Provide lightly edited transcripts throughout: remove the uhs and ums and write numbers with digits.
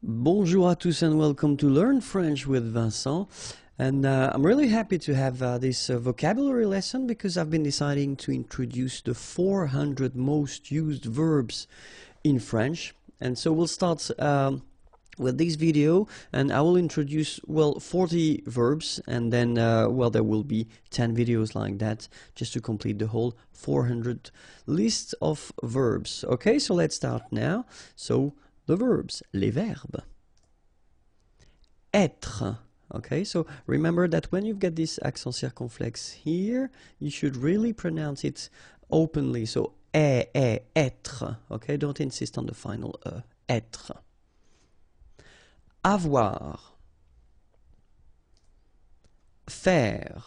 Bonjour à tous and welcome to Learn French with Vincent. And I'm really happy to have this vocabulary lesson because I've been deciding to introduce the 400 most used verbs in French. And so we'll start with this video and I will introduce, 40 verbs and then, there will be 10 videos like that just to complete the whole 400 list of verbs. Okay, so let's start now. So, the verbs, les verbes. Être. Okay, so remember that when you get this accent circonflexe here, you should really pronounce it openly. So, être. Okay, don't insist on the final être. Avoir. Faire.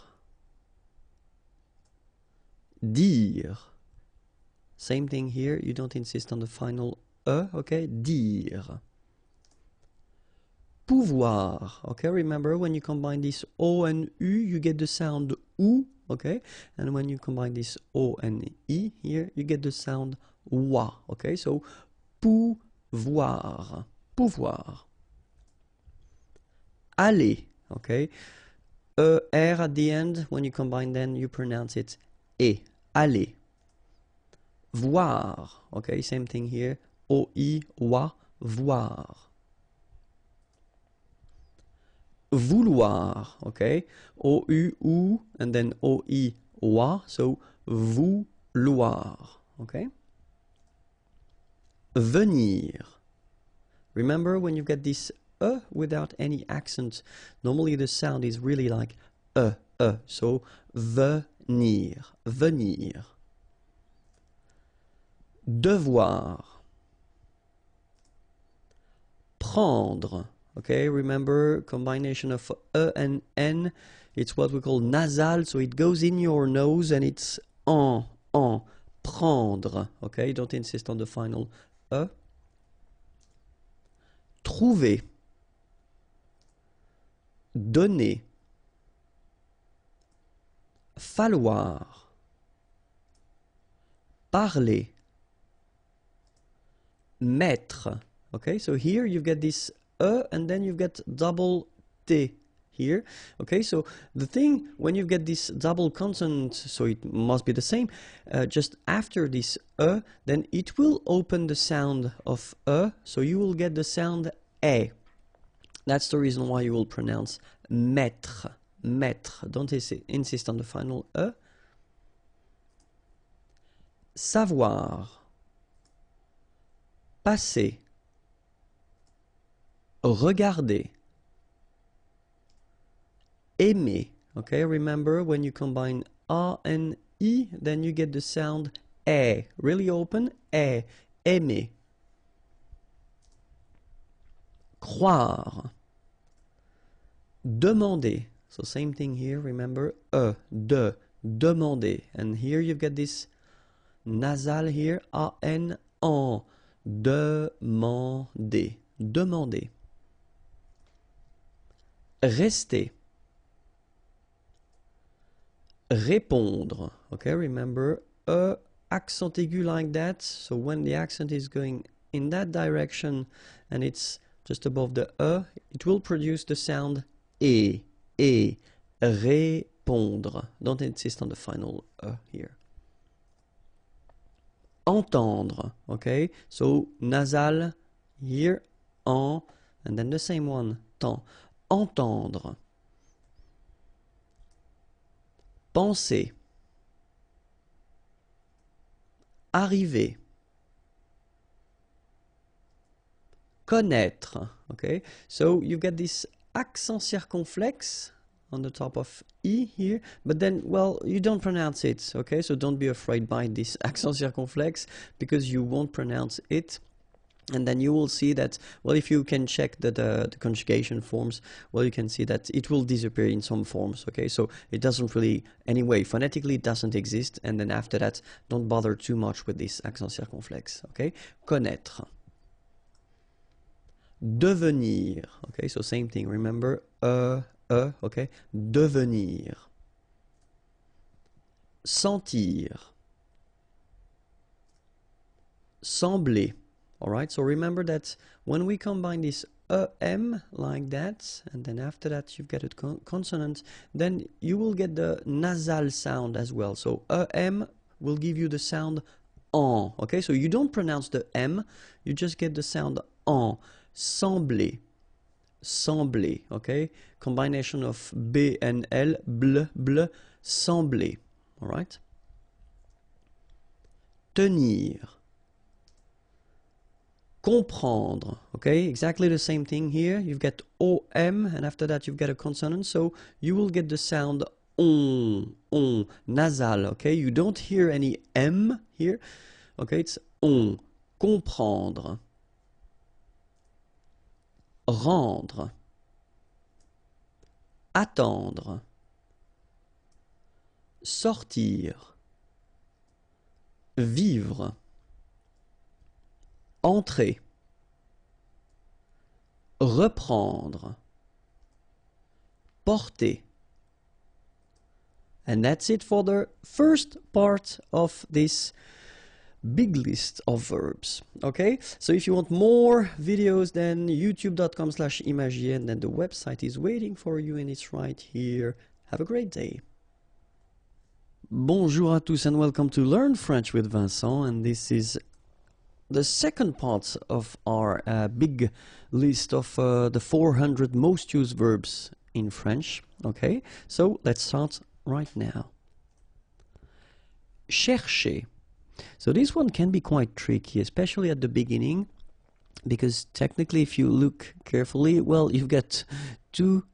Dire. Same thing here, you don't insist on the final okay, dire. Pouvoir, okay, remember when you combine this O and U, you get the sound OU, okay, and when you combine this O and I here, you get the sound OUA, okay, so pouvoir, pouvoir. Aller, okay, R at the end, when you combine then you pronounce it E, aller. Voir, okay, same thing here, OI, OA, voir. Vouloir, okay, OU, OU, and then OI, OA, so vouloir, okay. Venir. Remember when you get this without any accent, normally the sound is really like so venir, venir. Devoir. Prendre. Okay, remember combination of and n. It's what we call nasal, so it goes in your nose and it's en. Prendre. Okay, don't insist on the final Trouver. Donner. Falloir. Parler. Mettre. Okay, so here you get this and then you get double T here. Okay, so the thing when you get this double consonant, so it must be the same, just after this then it will open the sound of so you will get the sound E. That's the reason why you will pronounce mettre, mettre. Don't insist on the final Savoir. Passer. Regarder. Aimer. Okay, remember when you combine A and I, then you get the sound E. Really open, E. Aimer. Croire. Demander. So same thing here, remember, demander. And here you get this nasal here, A-N, en. Demander. Demander. Rester. Répondre. Okay, remember, accent aigu like that. So when the accent is going in that direction and it's just above the it will produce the sound E. Répondre. Don't insist on the final here. Entendre. Okay, so nasal here, en, and then the same one, temps. Entendre. Penser. Arriver. Connaître. Okay, so you get this accent circonflexe on the top of I here, but then, you don't pronounce it, okay, so don't be afraid by this accent circonflexe because you won't pronounce it. And then you will see that, if you can check the conjugation forms, you can see that it will disappear in some forms, okay? So it doesn't really, anyway, phonetically it doesn't exist, and then after that, don't bother too much with this accent circonflexe, okay? Connaître. Devenir, okay? So same thing, remember, okay? Devenir. Sentir. Sembler. Alright, so remember that when we combine this EM like that, and then after that you've got a consonant, then you will get the nasal sound as well. So EM will give you the sound en, okay? So you don't pronounce the M, you just get the sound en. Sembler, sembler, okay? Combination of B and L, bleu, bleu, sembler, all right? Tenir, comprendre, okay? Exactly the same thing here. You've got OM, and after that you've got a consonant, so you will get the sound on, nasal, okay? You don't hear any M here, okay? It's on, comprendre. Rendre, attendre, sortir, vivre, entrer, reprendre, porter. And that's it for the first part of this big list of verbs. Okay, so if you want more videos, then youtube.com/imagiers, and then the website is waiting for you, and it's right here. Have a great day. Bonjour à tous and welcome to Learn French with Vincent, and this is the second part of our big list of the 400 most used verbs in French. Okay, so let's start right now. Chercher. So this one can be quite tricky, especially at the beginning, because technically if you look carefully, well, you've got two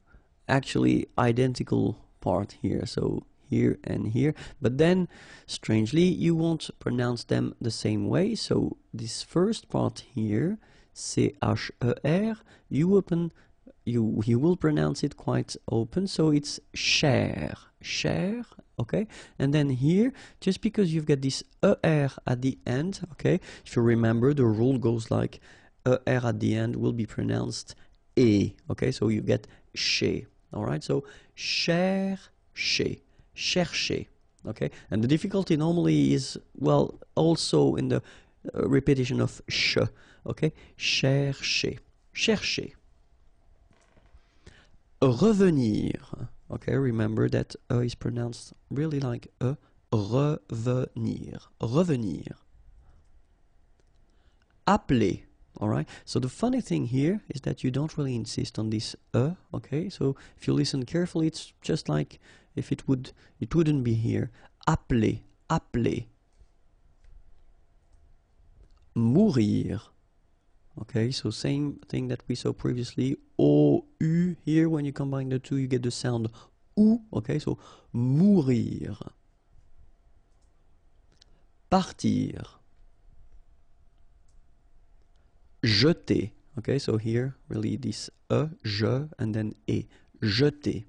actually identical parts here, so here and here, but then strangely you won't pronounce them the same way. So this first part here, C-H-E-R, you will pronounce it quite open, so it's cher, cher, okay? And then here, just because you've got this ER at the end, okay? If you remember, the rule goes like ER at the end will be pronounced E, okay? So you get chez, all right? So chercher, chercher, okay? And the difficulty normally is, well, also in the repetition of ch, okay? Chercher, chercher. Revenir, okay, remember that is pronounced really like revenir, revenir. Appeler, all right, so the funny thing here is that you don't really insist on this okay, so if you listen carefully, it's just like if it wouldn't be here. Appeler, appeler. Mourir. Okay, so same thing that we saw previously. O-U here, when you combine the two, you get the sound OU. Okay, so mourir. Partir. Jeter. Okay, so here, really this je, and then et. Jeter.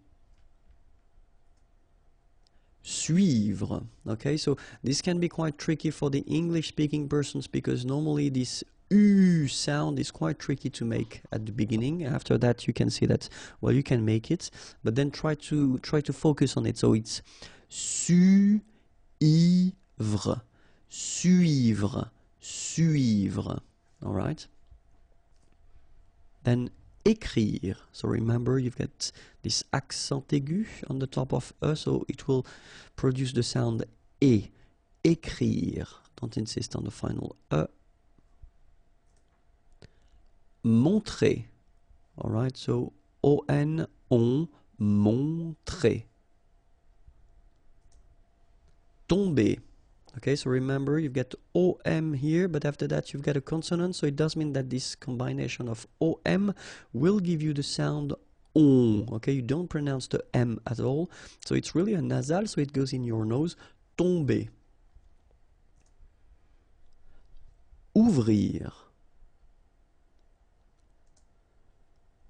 Suivre. Okay, so this can be quite tricky for the English-speaking persons, because normally this U sound is quite tricky to make at the beginning. After that, you can see that, well, you can make it, but then try to focus on it. So it's suivre, suivre, suivre. All right. Then écrire. So remember, you've got this accent aigu on the top of E, so it will produce the sound E. Écrire. Don't insist on the final E. Montrer. All right, so O-N, on, montrer. Tomber. Okay, so remember, you've got O-M here, but after that you've got a consonant, so it does mean that this combination of O-M will give you the sound on. Okay, you don't pronounce the M at all, so it's really a nasal, so it goes in your nose. Tomber. Ouvrir.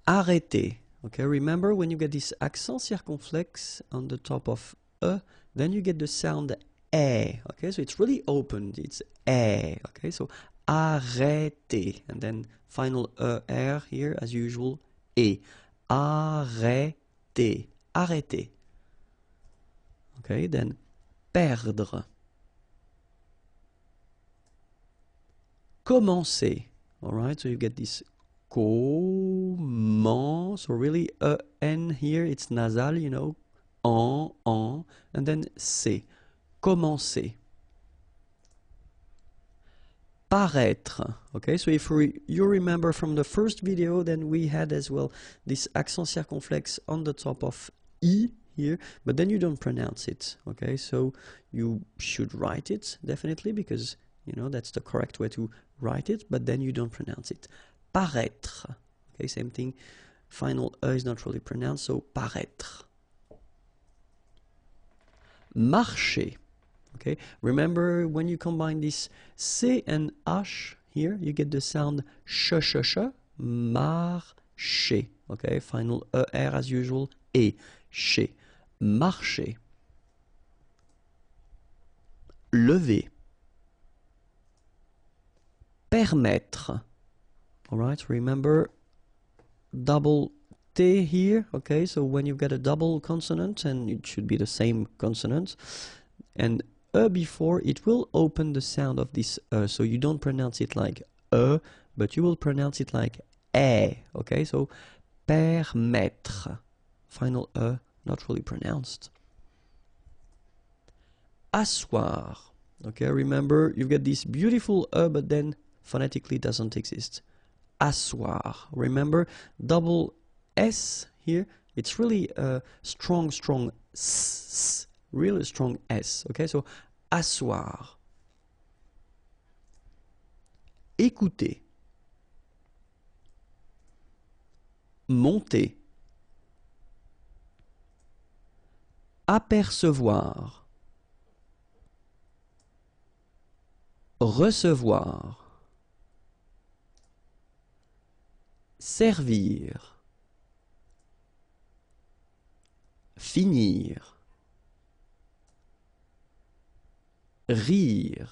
Arrêter. Okay, remember when you get this accent circonflexe on the top of E, then you get the sound E. Okay, so it's really open. It's E. Okay, so arrêter. And then final ER here, as usual, E. Arrêter. Arrêter. Okay, then perdre. Commencer. All right, so you get this comment, so really N here, it's nasal, you know, en, and then c'est, commencer. Paraître, okay, so if you remember from the first video, then we had as well this accent circonflexe on the top of I here, but then you don't pronounce it, okay, so you should write it, definitely, because, you know, that's the correct way to write it, but then you don't pronounce it. Paraître, okay, same thing, final E is not really pronounced, so paraître. Marcher. Okay, remember when you combine this C and H here, you get the sound sh, marcher. Okay, final ER as usual, et, cher. Marcher. Lever. Permettre. Alright, remember double T here, okay, so when you've got a double consonant, and it should be the same consonant, and before, it will open the sound of this so you don't pronounce it like but you will pronounce it like okay, so permettre, final not really pronounced. Asseoir, okay, remember you've got this beautiful but then phonetically doesn't exist. Asseoir, remember double S here, it's really strong s, really strong S, okay, so asseoir. Écouter. Monter. Apercevoir. Recevoir. Servir. Finir. Rire.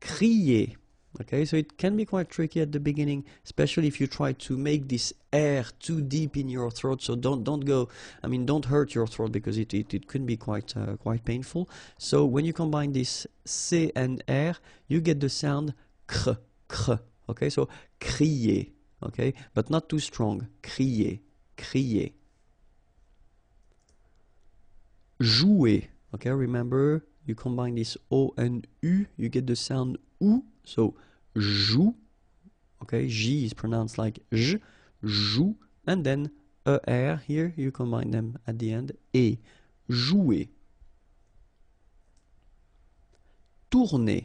Crier. Okay, so it can be quite tricky at the beginning, especially if you try to make this air too deep in your throat. So don't go, I mean, don't hurt your throat, because it can be quite painful. So when you combine this C and R, you get the sound cr. Okay, so crier. Okay, but not too strong. Crier. Jouer. Okay, remember you combine this O and U, you get the sound OU, so joue. Okay, J is pronounced like J, joue, and then ER here, you combine them at the end, et, jouer. Tourner.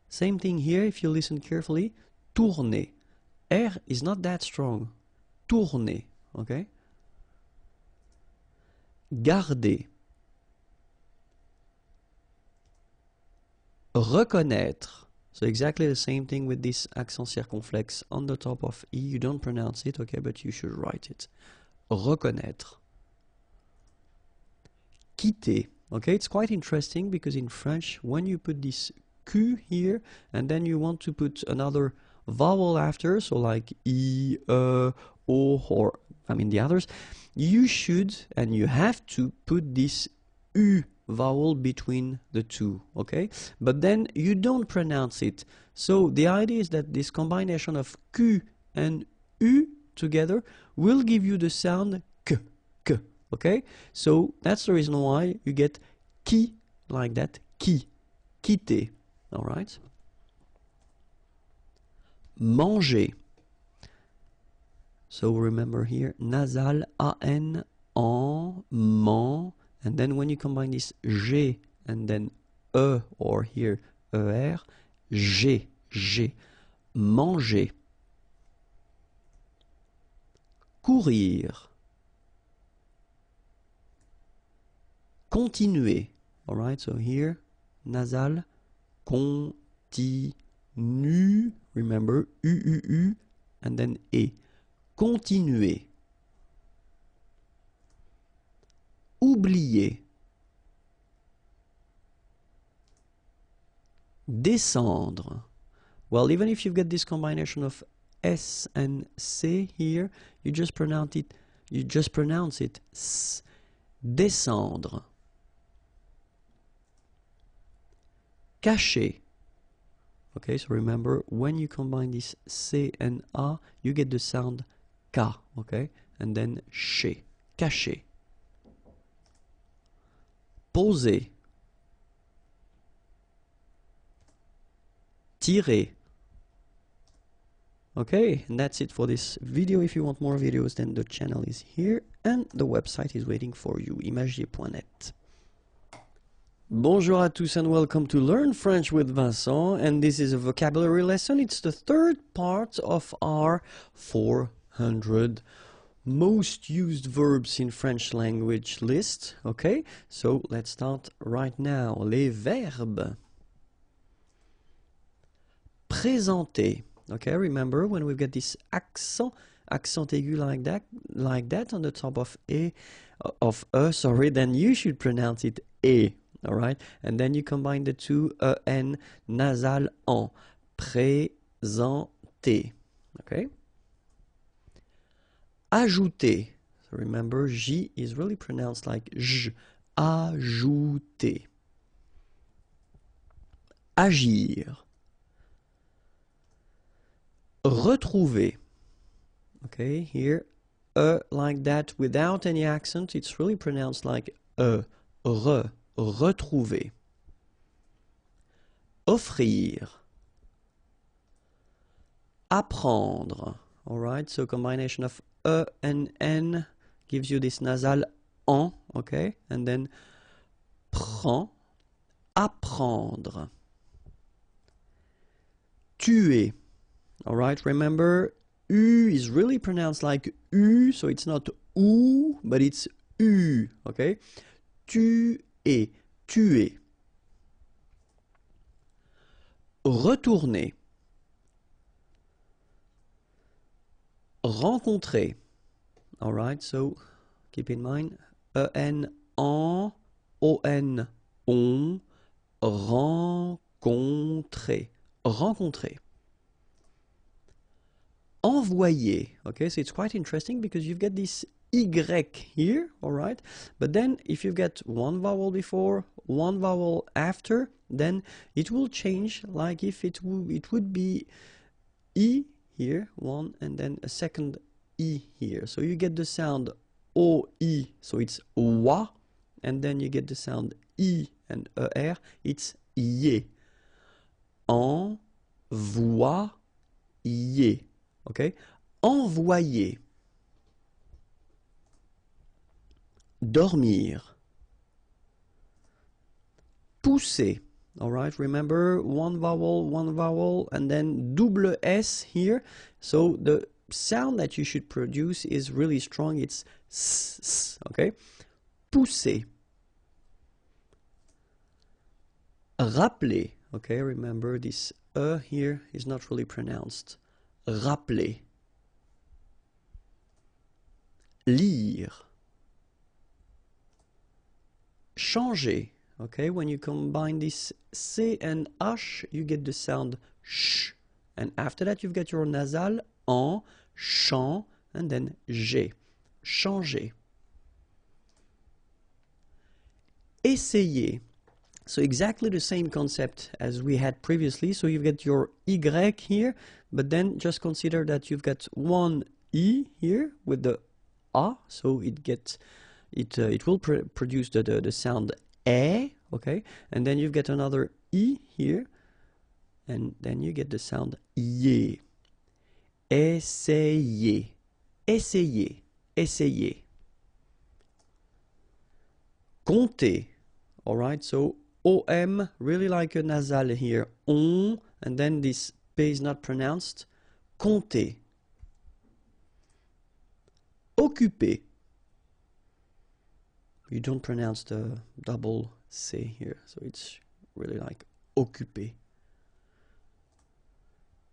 Same thing here, if you listen carefully, tourner. R is not that strong. Tourner, okay? Garder. Reconnaître. So exactly the same thing with this accent circonflexe on the top of E. You don't pronounce it, okay, but you should write it. Reconnaître. Quitter. Okay, it's quite interesting because in French, when you put this Q here, and then you want to put another vowel after, so like I, O, or I mean the others, you should and you have to put this U vowel between the two, okay? But then you don't pronounce it. So the idea is that this combination of Q and U together will give you the sound K, okay? So that's the reason why you get qui like that, qui, quitter, all right? Manger. So remember here, nasal, an, en, man, and then when you combine this G and then E, or here ER, G, manger. Courir. Continuer. All right, so here, nasal, continue, remember, U, and then E. Continuer. Oublier. Descendre. Well, even if you've got this combination of S and C here, you just pronounce it S. Descendre. Cacher. Okay, so remember, when you combine this C and A, you get the sound K, okay? And then chez, caché. Poser. Tirer. Okay, and that's it for this video. If you want more videos, then the channel is here and the website is waiting for you, imagiers.net. Bonjour à tous and welcome to Learn French with Vincent, and this is a vocabulary lesson. It's the third part of our 400 most used verbs in French language list. Okay, so let's start right now. Les verbes. Présenter. Okay, remember when we get this accent aigu like that on the top of sorry, then you should pronounce it e. All right, and then you combine the two n nasal en. Présenter. Okay. Ajouter. So remember, j is really pronounced like j. Ajouter. Agir. Retrouver. Okay, here, like that without any accent, it's really pronounced like retrouver. Offrir. Apprendre. Alright, so combination of and n gives you this nasal en, okay, and then prend, apprendre. Tuer. Alright, remember, U is really pronounced like U, so it's not OU, but it's U, okay? Tuer, tuer. Retourner. Rencontrer. Alright, so keep in mind, en, on, on, rencontrer. Rencontrer. Envoyer. Okay, so it's quite interesting because you've got this Y here, all right? But then if you get one vowel before, one vowel after, then it will change like if it would be E here, one, and then a second E here. So you get the sound O-I, so it's wa, and then you get the sound I and ER, it's ye. Envoyer. Okay, envoyer. Dormir. Pousser. All right, remember one vowel, and then double S here. So the sound that you should produce is really strong. It's s, okay? Pousser. Rappeler. Okay, remember this here is not really pronounced. Rappeler. Lire. Changer. Okay, when you combine this C and H, you get the sound sh. And after that, you've got your nasal en, chan, and then g. Changer. Essayer. So exactly the same concept as we had previously. So you've got your Y here, but then just consider that you've got one E here with the A, so it will produce the sound E, okay? And then you've got another E here, and then you get the sound ye. Essayer. Essayer. Essayer. Compter. All right, so OM, really like a nasal here. On, and then this P is not pronounced. Compter. Occuper. You don't pronounce the double C here, so it's really like occuper.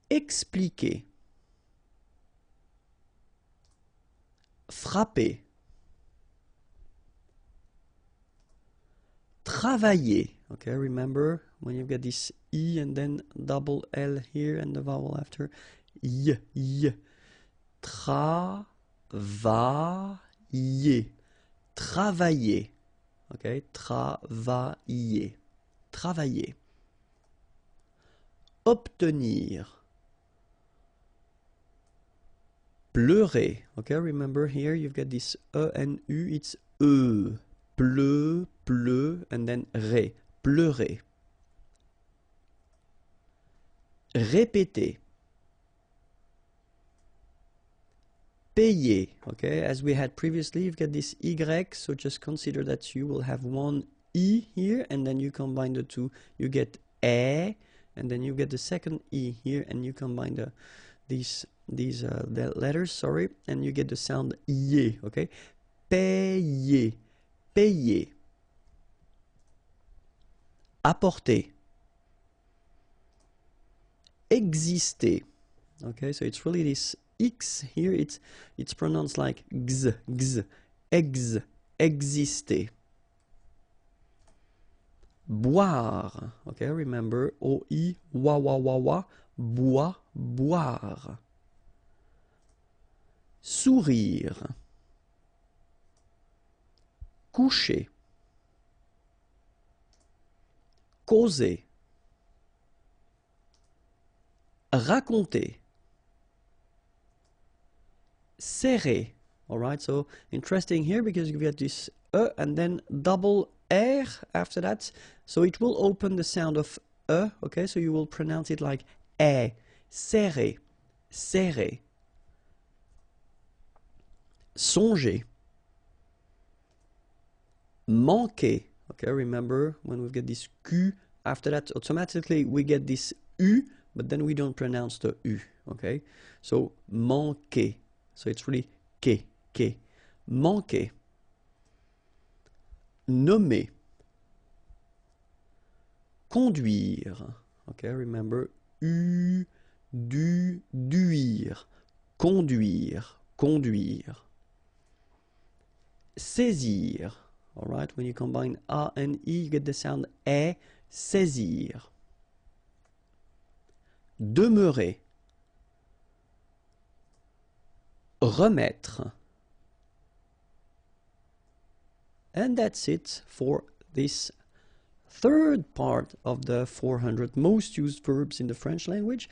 Expliquer. Frapper. Travailler. Okay, remember when you've got this E and then double L here and the vowel after. Y. Travailler. Travailler. Okay, travailler. Travailler. obtenir. Pleurer. Okay, remember here you've got this E and U, it's E. Pleu, pleu, and then ré. Pleurer. Répéter. Payer. Okay, as we had previously, you've got this Y, so just consider that you will have one E here, and then you combine the two, you get E, and then you get the second E here, and you combine these letters, sorry, and you get the sound IE, okay? Payer, payer. Apporter. Exister. Okay, so it's really this X here, it's pronounced like X, X, exister. Boire. Okay, remember OI, wa, bois, boire. Sourire. Coucher. Causer. Raconter. Serrer. All right, so interesting here because you get this E and then double R after that. So it will open the sound of E, okay, so you will pronounce it like E. Serrer. Serrer. Songer. Manquer. Okay, remember when we get this Q, after that automatically we get this U, but then we don't pronounce the U, okay? So manquer. So it's really que. Manquer. Nommer. Conduire. Okay, remember U, du, duire. Conduire. Conduire. Saisir. All right, when you combine A and I, you get the sound E, saisir. Demeurer. Remettre. And that's it for this third part of the 400 most used verbs in the French language.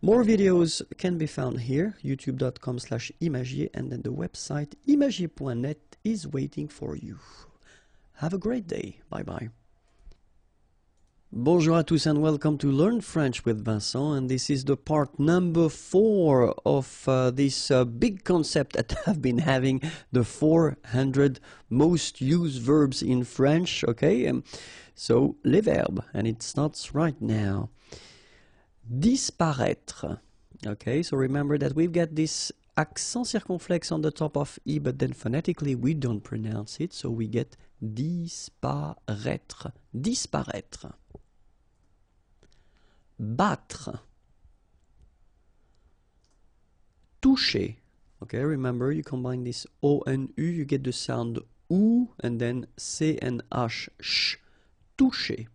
More videos can be found here, youtube.com/imagier, and then the website imagier.net is waiting for you. Have a great day. Bye bye. Bonjour à tous and welcome to Learn French with Vincent, and this is the part number 4 of this big concept that I've been having, the 400 most used verbs in French, okay? So, les verbes, and it starts right now. Disparaître, okay? So remember that we've got this accent circonflexe on the top of I, but then phonetically we don't pronounce it, so we get disparaître, disparaître. Battre. Toucher. Okay, remember you combine this O and U, you get the sound OU, and then C and H, sh. Toucher.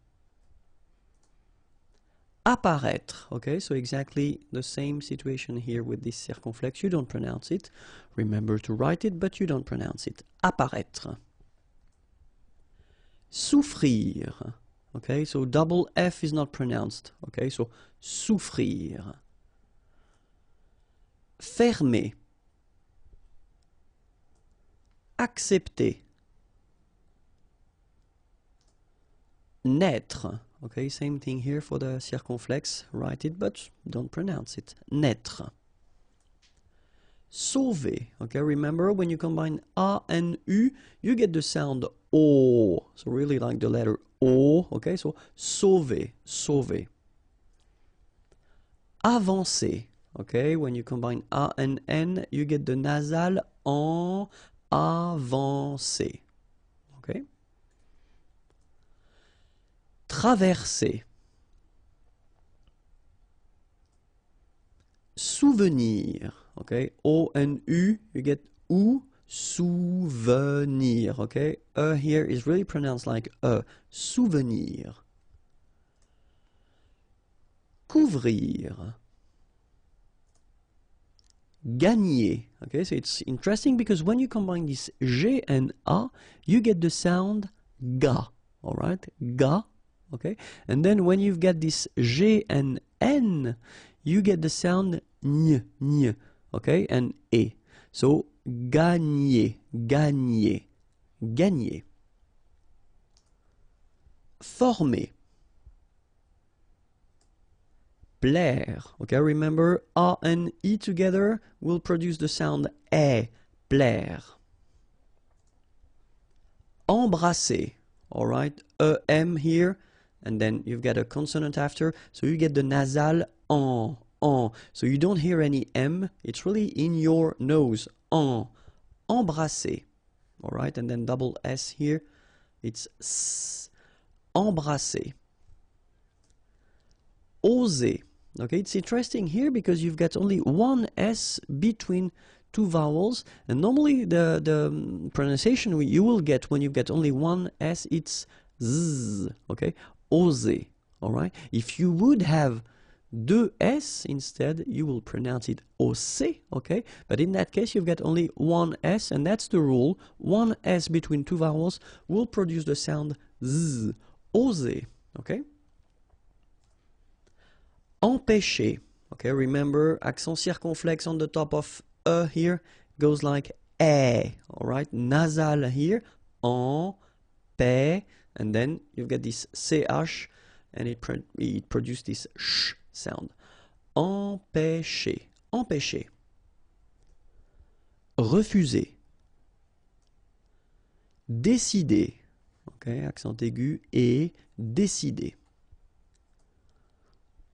Apparaître. Okay, so exactly the same situation here with this circonflex. You don't pronounce it. Remember to write it, but you don't pronounce it. Apparaître. Souffrir. Okay, so double F is not pronounced. Okay, so souffrir. Fermer. Accepter. Naître. Okay, same thing here for the circonflexe. Write it, but don't pronounce it. Naître. Sauver. Okay, remember when you combine A and U, you get the sound O. So really like the letter O. Okay, so sauver, sauver. Avancer. Okay, when you combine A and N, you get the nasal en, avancer. Okay. Traverser. Souvenir. Okay, O and U, you get OU, souvenir. Okay, here is really pronounced like souvenir. Couvrir. Gagner. Okay, so it's interesting because when you combine this G and A, you get the sound ga. All right, ga. Okay, and then when you've got this G and N, you get the sound n, okay, and e. So gagner, gagner, gagner. Former. Plaire. Okay, remember A and E together will produce the sound E. Plaire. Embrasser. All right, E-M here, and then you've got a consonant after, so you get the nasal en. So you don't hear any M, it's really in your nose. En. Embrasser. All right, and then double S here, it's S. Embrasser. Oser. Okay, it's interesting here because you've got only one S between two vowels, and normally the pronunciation you will get when you've got only one S, it's Z, okay? Oser, all right? If you would have deux S instead, you will pronounce it oser, okay? But in that case, you've got only one S, and that's the rule. One S between two vowels will produce the sound Z, oser, okay? Empêcher. Okay, remember, accent circonflexe on the top of E here goes like E. All right, nasal here, en, pe, and then you've got this CH, and it produces this sh sound. Empêcher. Empêcher. Refuser. Décider. Okay, accent aigu, et décider.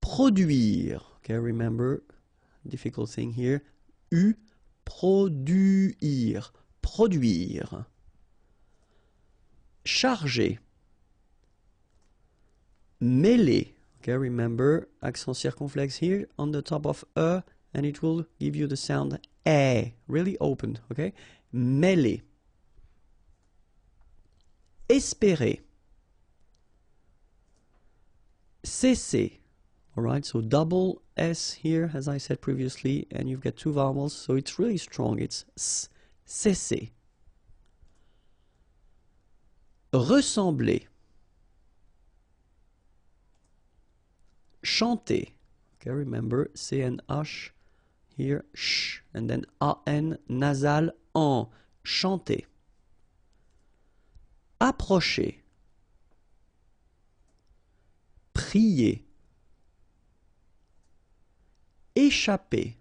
Produire. Okay, remember, difficult thing here. U, produire. Produire. Charger. Mêler. Okay, remember, accent circonflexe here on the top of E, and it will give you the sound E. Really open, okay? Mêler. Espérer. Cesser. Alright, so double S here, as I said previously, and you've got two vowels, so it's really strong. It's S, cesser. Ressembler. Chanter. Okay, remember, C and H here, sh, and then A-N, nasal, en. Chanter. Approcher. Prier. Échapper.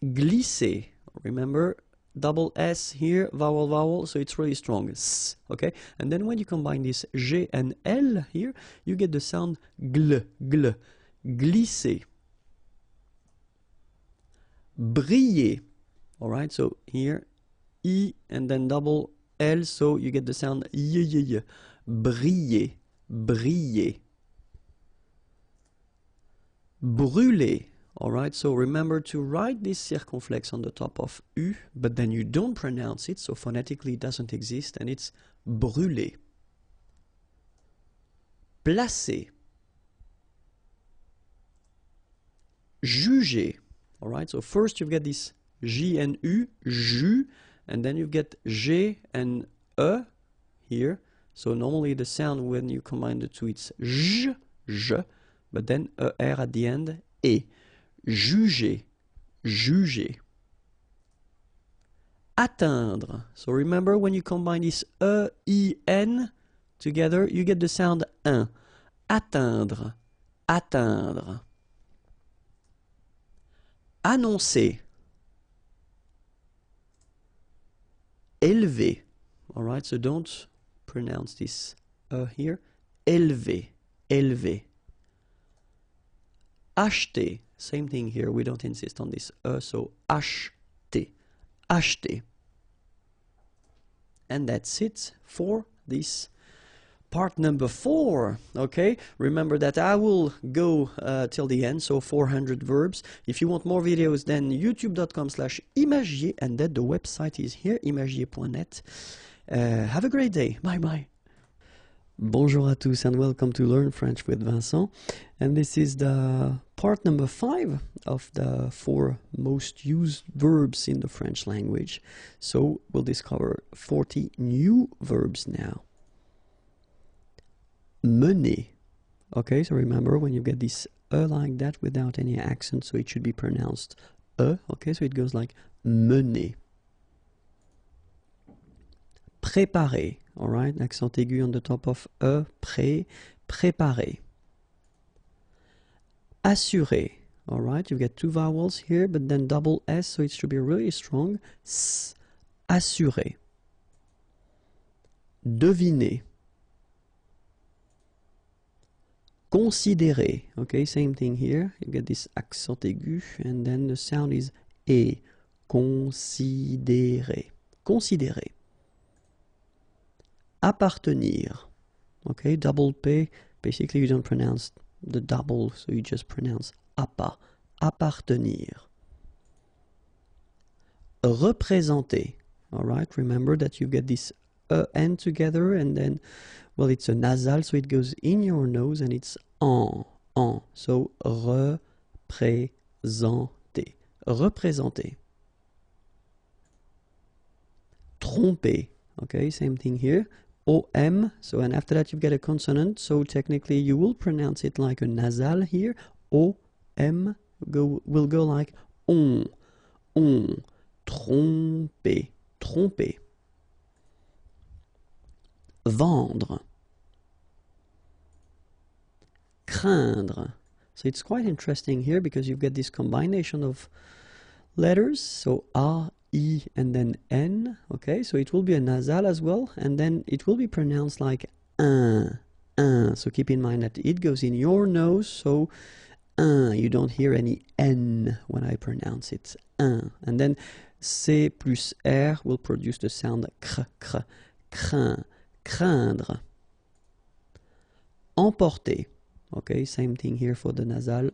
Glisser. Remember, double S here, vowel, vowel, so it's really strong. S, okay? And then when you combine this G and L here, you get the sound gl, gl. Glisser. Briller. Alright, so here, I and then double L, so you get the sound y, y, y. Briller. Briller. Brûler. Alright, so remember to write this circumflex on the top of U, but then you don't pronounce it, so phonetically it doesn't exist, and it's brûler. Placer. Juger. Alright, so first you've got this J and U, ju, and then you get G and E here. So normally the sound when you combine the two, it's j, j, but then ER at the end, E. Juger, juger. Atteindre. So remember when you combine this E-I-N together, you get the sound un. Atteindre, atteindre. Annoncer. Élever. Alright, so don't pronounce this here. Élever, élever. Acheter. Same thing here, we don't insist on this so acheter, acheter. And that's it for this part number 4, okay? Remember that I will go till the end, so 400 verbs. If you want more videos, then youtube.com/imagier, and then the website is here, imagier.net. Have a great day, bye bye. Bonjour à tous and welcome to Learn French with Vincent, and this is the part number 5 of the 4 most used verbs in the French language. So we'll discover 40 new verbs now. Mener. Okay, so remember when you get this like that without any accent, so it should be pronounced okay, so it goes like mener. Préparer, all right, accent aigu on the top of préparer. Assurer, all right, you get two vowels here, but then double S, so it should be really strong. S, assurer. Deviner. Considérer, okay, same thing here, you get this accent aigu, and then the sound is E. Considérer. Considérer. Appartenir, okay, double P, basically you don't pronounce the double, so you just pronounce appartenir. Représenter, all right, remember that you get this N together, and then, well, it's a nasal, so it goes in your nose, and it's en, so représenter, représenter. Tromper, okay, same thing here, OM, so, and after that you get a consonant, so technically you will pronounce it like a nasal here, OM will go like on, tromper, tromper. Vendre. Craindre. So it's quite interesting here because you get this combination of letters, so A, I, and then N, okay, so it will be a nasal as well, and then it will be pronounced like un, so keep in mind that it goes in your nose, so you don't hear any N when I pronounce it, and then C plus R will produce the sound craindre. Emporter, okay, same thing here for the nasal,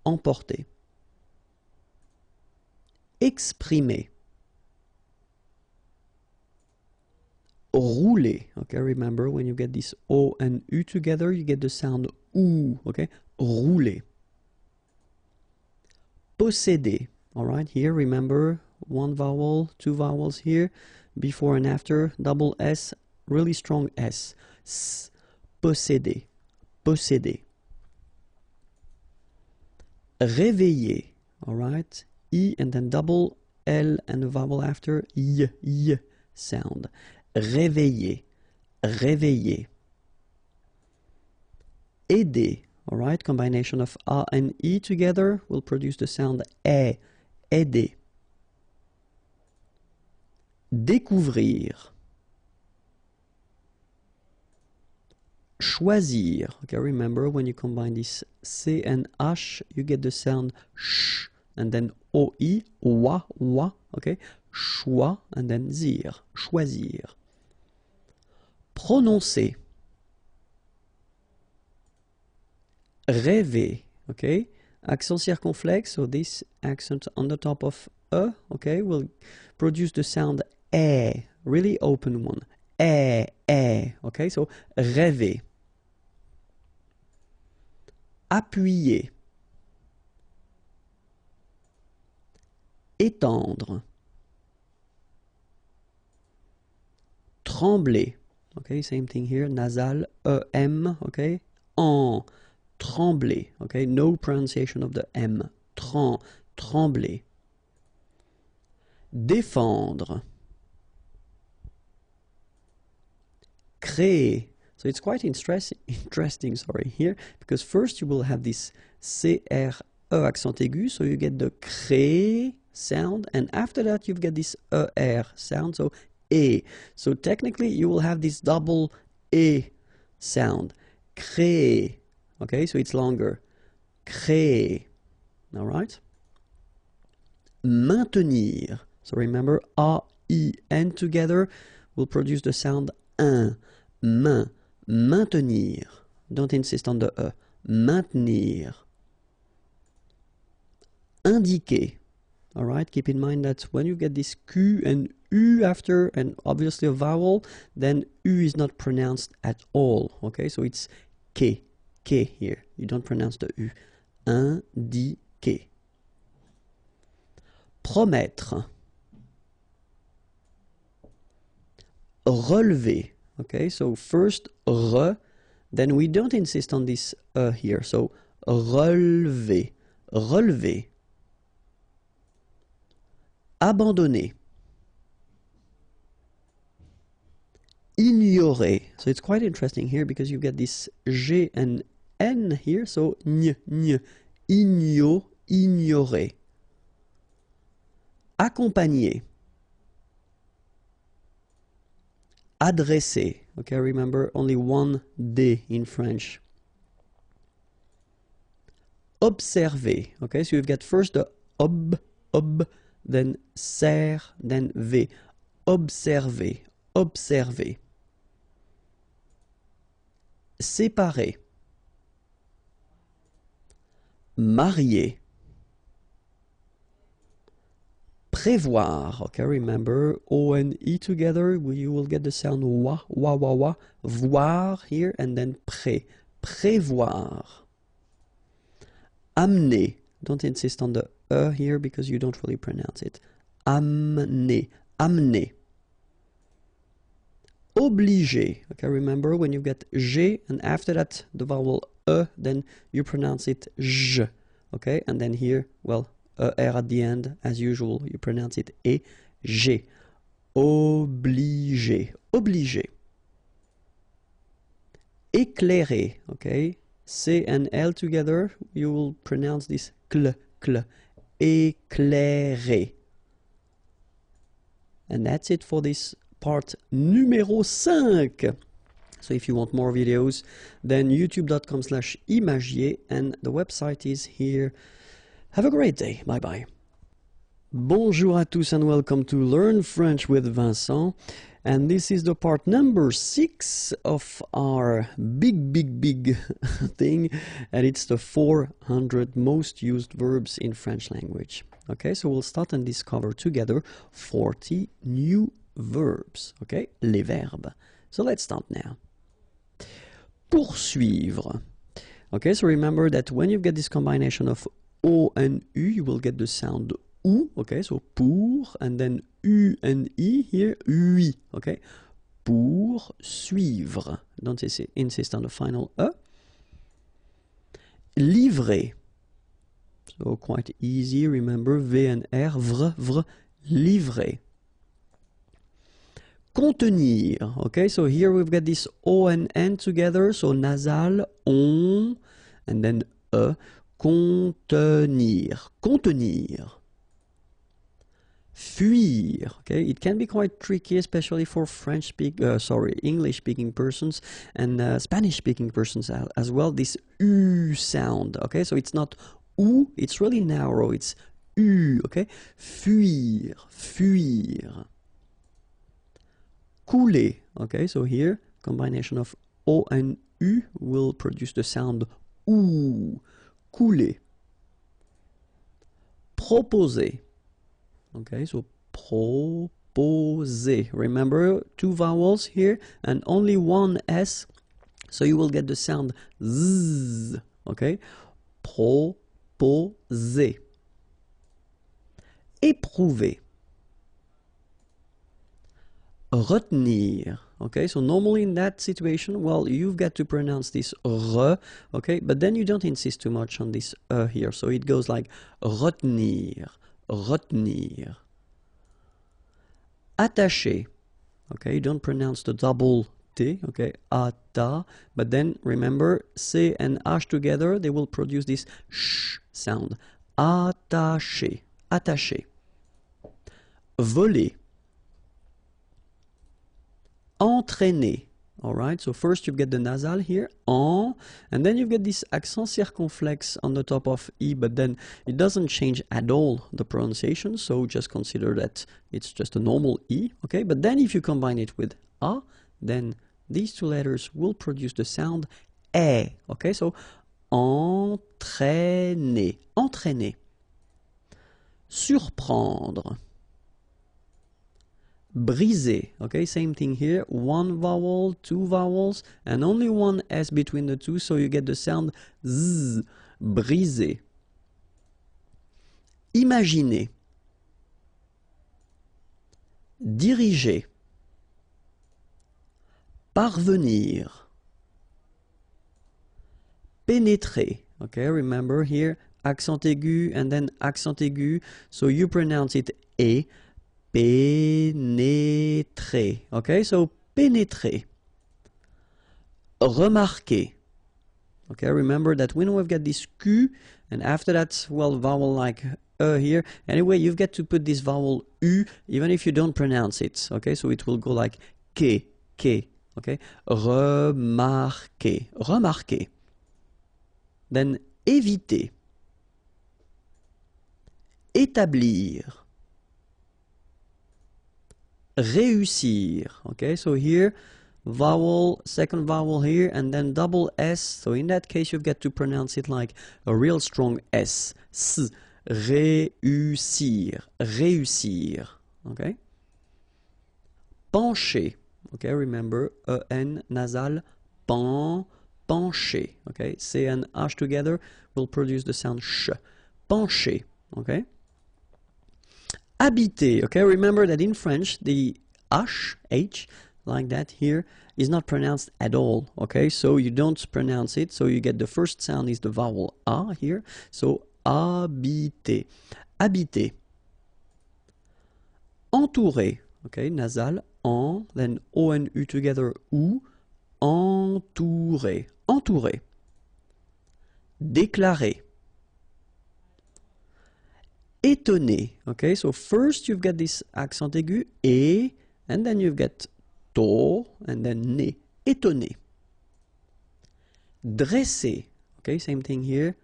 emporter. Exprimer. Rouler, okay, remember when you get this O and U together, you get the sound OU, okay, rouler. Posséder, all right, here remember one vowel, two vowels here, before and after, double S, really strong S. S, posséder, posséder. Réveiller, all right, I and then double L and the vowel after, y sound. Réveiller, réveiller. Aider, all right, combination of A and I together will produce the sound aider. Découvrir. Choisir, okay, remember when you combine this C and H, you get the sound sh, and then OI, wa, okay, choix, and then zir, choisir. Prononcer. Rêver, okay, accent circonflexe, so this accent on the top of okay, will produce the sound really open one, okay, so rêver. Appuyer. Étendre. Trembler, okay, same thing here, nasal, M, okay, en, trembler, okay, no pronunciation of the M, trembler. Défendre. Créer. So it's quite interesting, sorry, here, because first you will have this CRE accent aigu, so you get the créer sound, and after that you get this ER sound, so E. So technically you will have this double E sound, créer, okay, so it's longer, créer, all right? Maintenir, so remember A, I, N together will produce the sound un, maintenir, don't insist on the E, maintenir. Indiquer, all right, keep in mind that when you get this Q and U after, and obviously a vowel, then U is not pronounced at all, okay, so it's K here, you don't pronounce the U. Indiquer. Promettre. Relever, okay, so first re, then we don't insist on this here. So, relever, relever. Abandonner. Ignorer. So it's quite interesting here because you get this G and N here. So, ignorer. Accompagner. Adresser. Okay, remember only one D in French. Observer. Okay, so you've got first the ob, then ser, then v. Observer, observer. Séparer. Marier. Prévoir. Okay, remember O and E together, you will get the sound wa, wa. Voir here, and then pré. Prévoir. Amener. Don't insist on the E here because you don't really pronounce it. Amener. Amener. Obliger. Okay, remember when you get G and after that the vowel E, then you pronounce it J. Okay, and then here, well, R at the end, as usual, you pronounce it E, G. Obliger. Obliger. Éclairer. Okay, C and L together, you will pronounce this cl. Éclairer. And that's it for this part numéro 5. So if you want more videos, then youtube.com/imagier and the website is here. Have a great day. Bye bye. Bonjour à tous and welcome to Learn French with Vincent. And this is the part number 6 of our big thing, and it's the 400 most used verbs in French language. Okay, so we'll start and discover together 40 new verbs. Okay, les verbes. So let's start now. Poursuivre. Okay, so remember that when you get this combination of O and U, you will get the sound OU. Okay, so pour, and then U and I here, UI. Okay, poursuivre. Don't insist on the final E. Livrer. So quite easy, remember V and R, vre, livrer. Contenir. Okay, so here we've got this O and N together, so nasal, on, and then E. Contenir. Contenir. Fuir. Okay, it can be quite tricky, especially for English-speaking persons and Spanish-speaking persons as well. This U sound. Okay, so it's not OU, it's really narrow. It's U. Okay, fuir. Fuir. Couler. Okay, so here combination of O and U will produce the sound OU. Couler. Proposer. Okay, so proposer. Remember, 2 vowels here and only 1 S, so you will get the sound Z. Okay, proposer. Éprouver. Retenir. Okay, so normally in that situation, well, you've got to pronounce this re, okay, but then you don't insist too much on this here, so it goes like retenir, retenir. Attacher. Okay, you don't pronounce the double T, okay, ata, but then remember, C and H together, they will produce this sh sound. Attacher, attacher. Voler. Entraîner. Alright, so first you get the nasal here, en, and then you get this accent circonflexe on the top of E, but then it doesn't change at all the pronunciation, so just consider that it's just a normal E, okay? But then if you combine it with A, then these 2 letters will produce the sound E, okay? So, entraîner, entraîner. Surprendre. Briser. Okay, same thing here. 1 vowel, 2 vowels, and only 1 S between the 2, so you get the sound Z. Briser. Imaginer. Diriger. Parvenir. pénétrer. Okay, remember here, accent aigu and then accent aigu. So you pronounce it E. Pénétrer. Okay, so pénétrer. Remarquer. Okay, remember that when we've got this Q, and after that, well, vowel like here. Anyway, you've got to put this vowel U, even if you don't pronounce it. Okay, so it will go like que. Okay, remarquer. Remarquer. Then éviter. Établir. Réussir. Okay, so here, vowel, second vowel here, and then double S. So in that case, you've got to pronounce it like a real strong S. S. Réussir. Réussir. Okay. Pencher. Okay, remember, E-N nasal, pen, pencher. Okay, C and H together will produce the sound sh. Pencher. Okay. Habiter. Okay, remember that in French, the H, like that here, is not pronounced at all. Okay, so you don't pronounce it, so you get the first sound is the vowel A here. So, habiter. Habiter. Entourer. Okay, nasal, en, then O-N-U together, ou, entourer. Entourer. Déclarer. Étonner. Okay, so first you've got this accent aigu, et, and then you've got to, and then né. Étonner. Dresser. Okay, same thing here.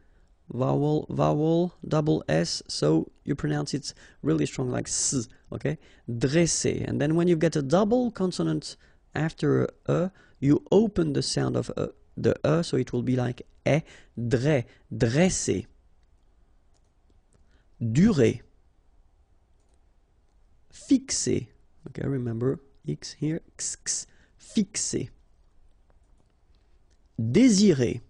Vowel, vowel, double S, so you pronounce it really strong like S, okay? Dresser. And then when you get a double consonant after a, you open the sound of the so it will be like e, dre, dresser. Durer. Fixer. Okay, remember X here, x, x, fixer. Désirer.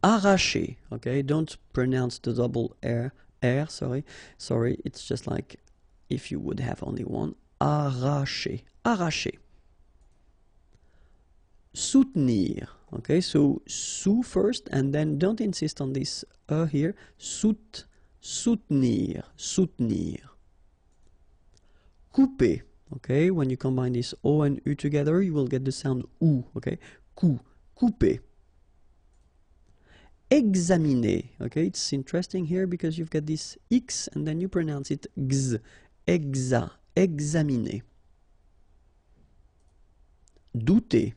Arracher. Okay, don't pronounce the double R, sorry, it's just like if you would have only one. Arracher. Arracher. Soutenir. Okay, so sous first, and then don't insist on this here. Soutenir. Soutenir. Couper. Okay, when you combine this O and U together, you will get the sound OU. Okay, couper. Examiner. Okay, it's interesting here because you've got this X and then you pronounce it X. Examiner. Douter.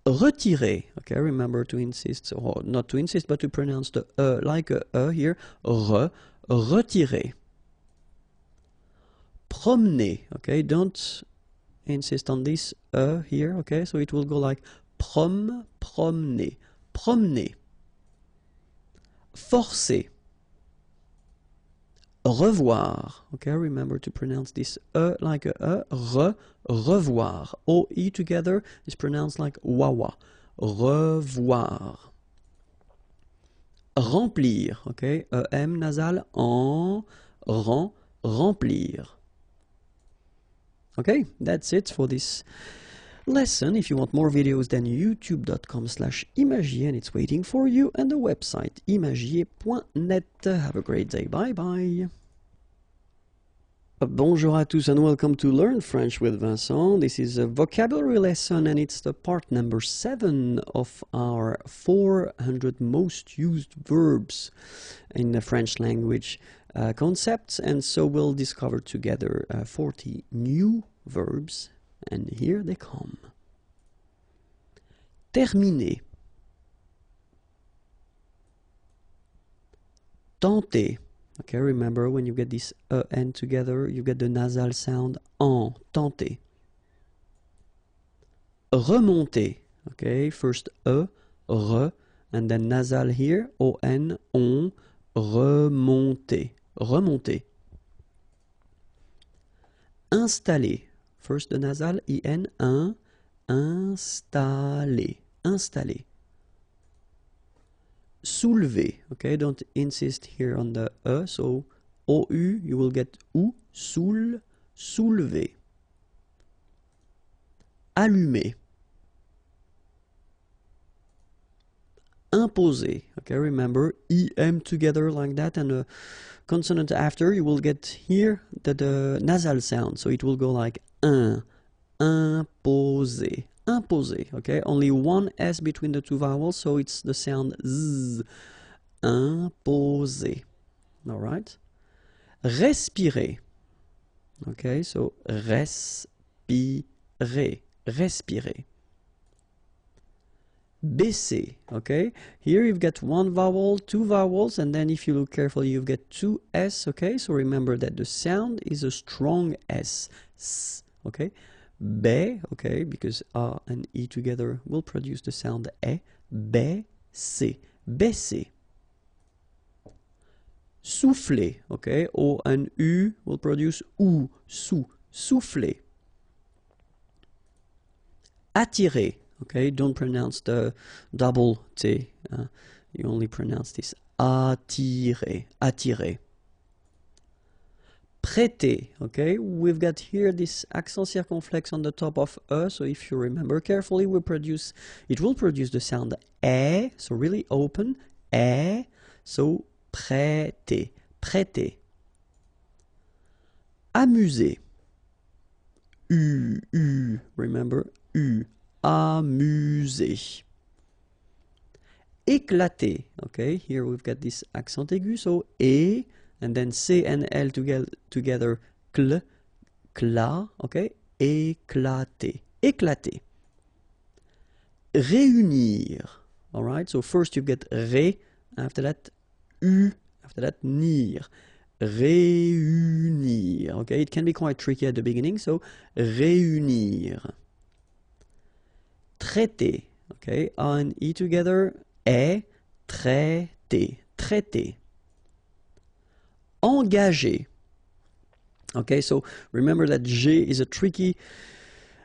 Retirer. Okay, remember to insist, or not to insist, but to pronounce the like a here. Retirer. Promener. Okay, don't insist on this here. Okay, so it will go like promener. Promener. Forcer. Revoir. Okay, remember to pronounce this like a revoir. O-E together is pronounced like wawa. Revoir. Remplir. Okay, E-M nasal, en, remplir. Okay, that's it for this lesson. If you want more videos, then youtube.com/imagier, and it's waiting for you, and the website imagier.net. Have a great day. Bye bye. Bonjour à tous and welcome to Learn French with Vincent. This is a vocabulary lesson and it's the part number 7 of our 400 most used verbs in the French language concepts, and so we'll discover together 40 new verbs, and here they come. Terminer. Tenter. Okay, remember when you get this E-N together, you get the nasal sound en, tenter. Remonter. Okay, first E, re, and then nasal here, O-N, on, remonter. Remonter. Installer. First the nasal, I-N, un, installer. Installer. Soulever. Okay, don't insist here on the E, so O-U, you will get OU, soulever. Allumer. imposer. Okay, remember, EM together like that, and a consonant after, you will get here the nasal sound. So it will go like un, imposer, imposer. Okay, only one S between the two vowels, so it's the sound Z, imposer. All right. Respirer. Okay, so respirer, respirer. Baisser, okay? Here you've got one vowel, two vowels, and then if you look carefully, you've got two S, okay? So remember that the sound is a strong S, S, okay? Ba, okay, because A and E together will produce the sound E. Baisser, baisser. Souffler, okay? O and U will produce OU, sou, souffler. Attirer, okay? Don't pronounce the double T. You only pronounce this. Attirer, attirer. Prêter, okay? We've got here this accent circumflex on the top of E, so if you remember carefully, it will produce the sound E, so really open, E, so prêter, prêter. Amuser. Remember, amuser. Éclater, okay, here we've got this accent aigu, so E, and then C and L together, cl, cla, okay, éclater, éclater. Réunir, all right, so first you get ré, after that U, after that nir, réunir, okay, it can be quite tricky at the beginning, so réunir. Traiter, okay, A and E together, est, traiter, traiter. Engager, okay, so remember that G is a tricky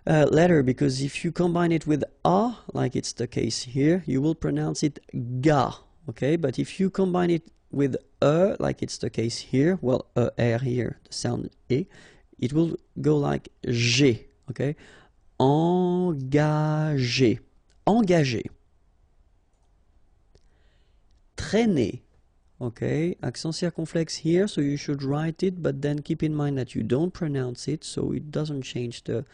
letter, because if you combine it with A, like it's the case here, you will pronounce it ga, okay, but if you combine it with E, like it's the case here, well, R here, the sound E, it will go like G, okay, engager, engager. Traîner, okay, accent circumflex here, so you should write it, but then keep in mind that you don't pronounce it, so it doesn't change the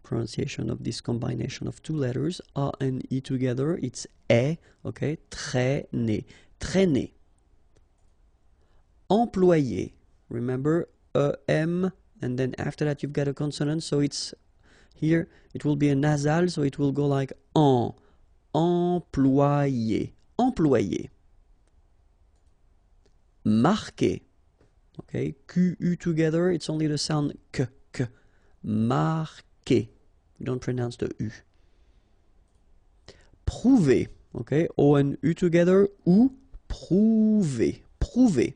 pronunciation of this combination of two letters, A and E together, it's E, okay, traîner, traîner. Employer, remember, EM, and then after that you've got a consonant, so it's here, it will be a nasal, so it will go like en, employer, employer. Marquer, okay, QU together, it's only the sound K, K, marquer, you don't pronounce the U. Prouver, okay, O and U together, ou, prouver, prouver.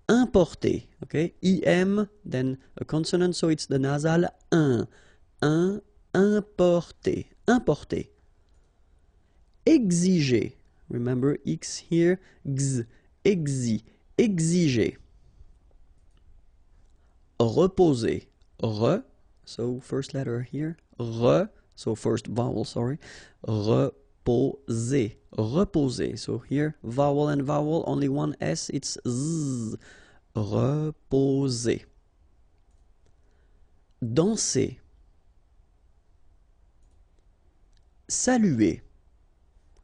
Importer, okay, IM, then a consonant, so it's the nasal importer, importer. Exiger, remember X here, X, exiger. Reposer, so first letter here, so first vowel, sorry, reposer, reposer. So here, vowel and vowel, only one S, it's Z, reposer. Danser. Saluer.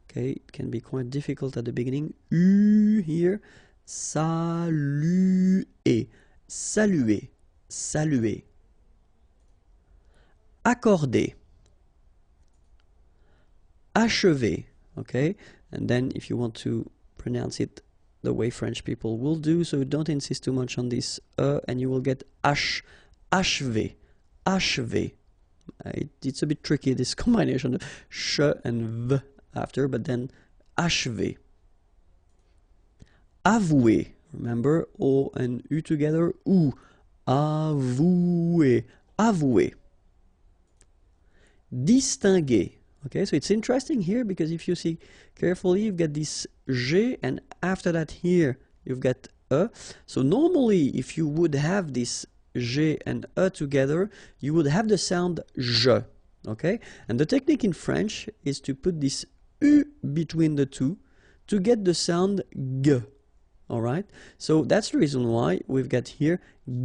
Okay, it can be quite difficult at the beginning. U here, saluer, saluer, saluer. Accorder. Achever, okay, and then if you want to pronounce it the way French people will do, so don't insist too much on this and you will get achever, achever. It's a bit tricky, this combination of sh and v after, but then achever. Avouer, remember, O and U together, ou, avouer, avouer. Distinguer. Okay, so it's interesting here because if you see carefully, you've got this G, and after that here, you've got E. So normally, if you would have this G and E together, you would have the sound je. Okay, and the technique in French is to put this U between the two to get the sound G. Alright? So that's the reason why we've got here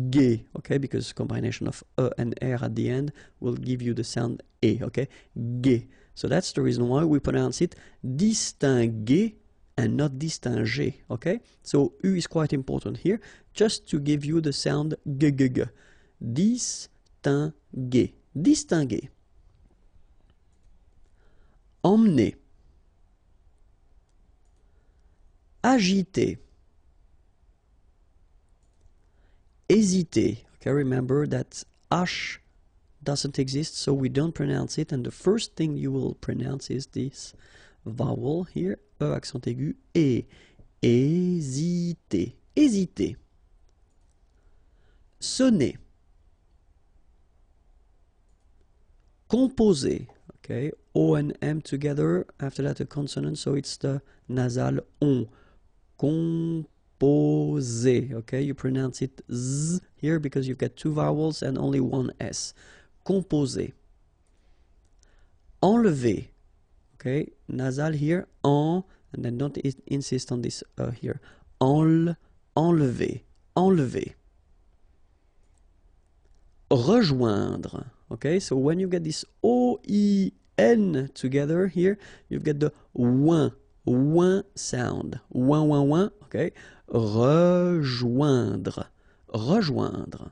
G, okay? Because combination of E and R at the end will give you the sound E, okay? G. So that's the reason why we pronounce it distinguer and not distinguer, okay? So U is quite important here, just to give you the sound G, G, G. Distinguer. Distinguer. Emmener. Agiter. Hésiter. Okay, remember that H doesn't exist, so we don't pronounce it, and the first thing you will pronounce is this vowel here, E accent aigu, E. Hésiter. Hésiter. Sonner. Composer. Okay, O and M together, after that a consonant, so it's the nasal on. Composer. Okay, you pronounce it Z here because you've got two vowels and only one S. Composer. Enlever. Okay, nasal here, en, and then don't insist on this here. Enlever. Enlever. Rejoindre. Okay, so when you get this O-I-N together here, you've got the ouin sound. Ouin, okay. Rejoindre. Rejoindre.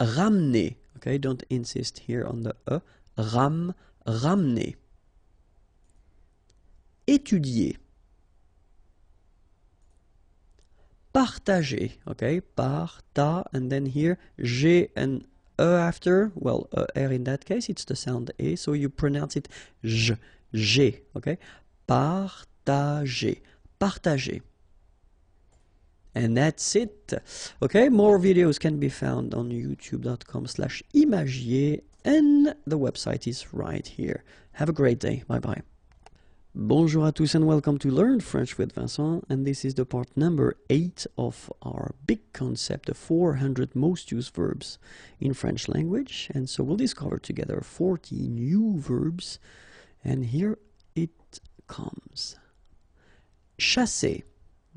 Ramener. Okay, don't insist here on the E. Ramener. Étudier. Partager, okay, parta, and then here, G and E after, well, R in that case, it's the sound E, so you pronounce it J, G, okay, partager, partager. And that's it. Okay, more videos can be found on youtube.com/imagiers, and the website is right here. Have a great day. Bye-bye. Bonjour à tous and welcome to Learn French with Vincent, and this is the part number 8 of our big concept, the 400 most used verbs in French language. And so we'll discover together 40 new verbs, and here it comes. Chasser.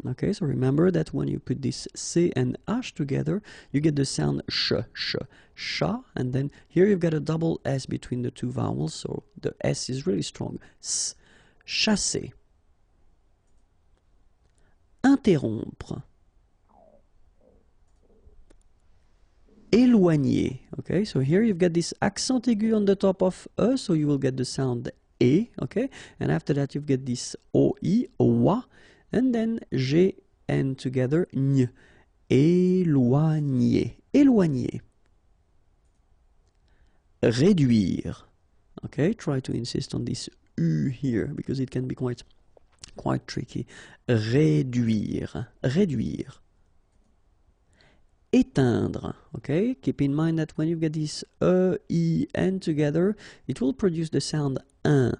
Okay, so remember that when you put this C and H together, you get the sound sh, sha, and then here you've got a double S between the two vowels, so the S is really strong. S. Chasser. Interrompre. Éloigner. Okay, so here you've got this accent aigu on the top of E, so you will get the sound E, okay? And after that you've got this OI, OA, and then G and together, N. Éloigner. Éloigner. Réduire. Okay, try to insist on this U here because it can be quite tricky. Réduire. Réduire. Éteindre. Okay, keep in mind that when you get this E-I-N together, it will produce the sound un.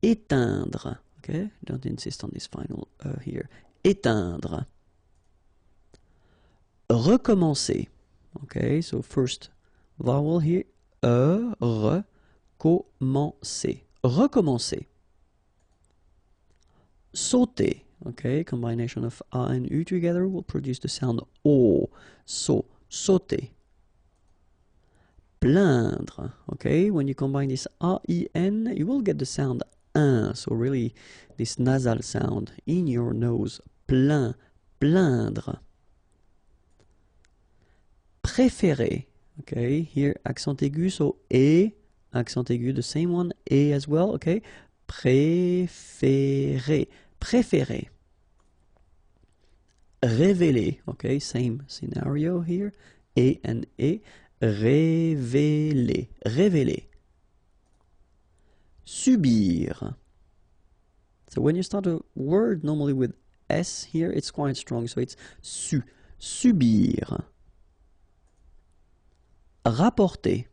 Éteindre. Okay, don't insist on this final here. Éteindre. Recommencer. Okay, so first vowel here. Recommencer. Recommencer. Sauter. Okay, combination of A and U together will produce the sound O. So, sauter. Plaindre. Okay, when you combine this A-I-N, you will get the sound un. So really, this nasal sound in your nose. Plaindre. Préférer. Okay, here accent aigu, so E. Accent aigu, the same one, E as well, okay? Préférer. Préférer. Révéler, okay? Same scenario here. E and E. Révéler. Révéler. Subir. So when you start a word normally with S here, it's quite strong, so it's subir. Rapporter.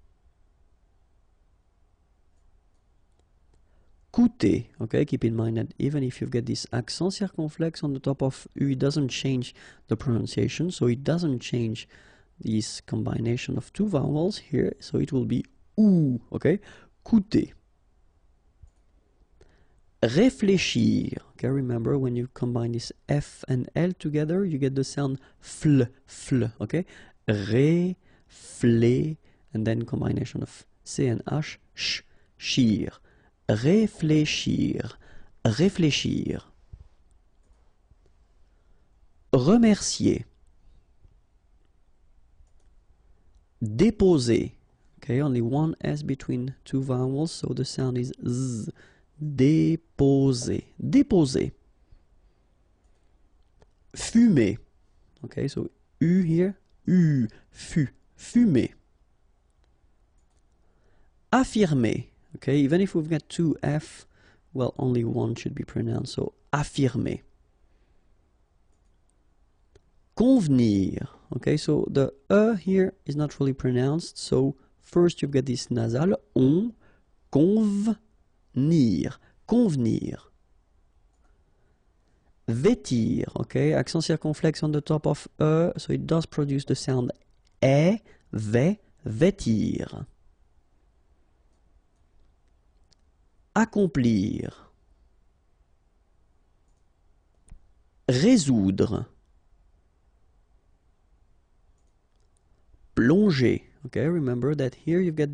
Coûter. Okay, keep in mind that even if you've got this accent circumflex on the top of U, it doesn't change the pronunciation, so it doesn't change this combination of two vowels here, so it will be OU, okay? Coûter. Réfléchir. Okay, remember when you combine this F and L together, you get the sound fl, fl. Okay, réflé, and then combination of C and H, sh, shir. Réfléchir, réfléchir. Remercier. Déposer. Okay, only one S between two vowels, so the sound is Z. Déposer. Déposer. Fumer. Okay, so U here. U. Fu. Fumer. Affirmer. Okay, even if we've got two F, well, only one should be pronounced, so affirmer. Convenir. Okay, so the E here is not really pronounced, so first you've got this nasal, on, convenir, convenir. Vêtir, okay, accent circonflexe on the top of E, so it does produce the sound E, vêtir. Accomplir. Résoudre. Plonger. Okay, remember that here you've got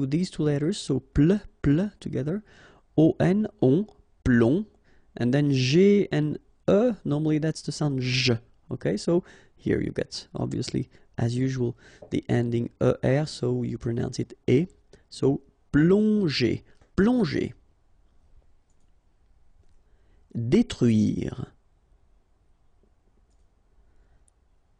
these two letters, so pl together, on, plong, and then g and e, normally that's the sound j. Okay, so here you get, obviously, as usual, the ending er, so you pronounce it e, so plonger, plonger. Détruire.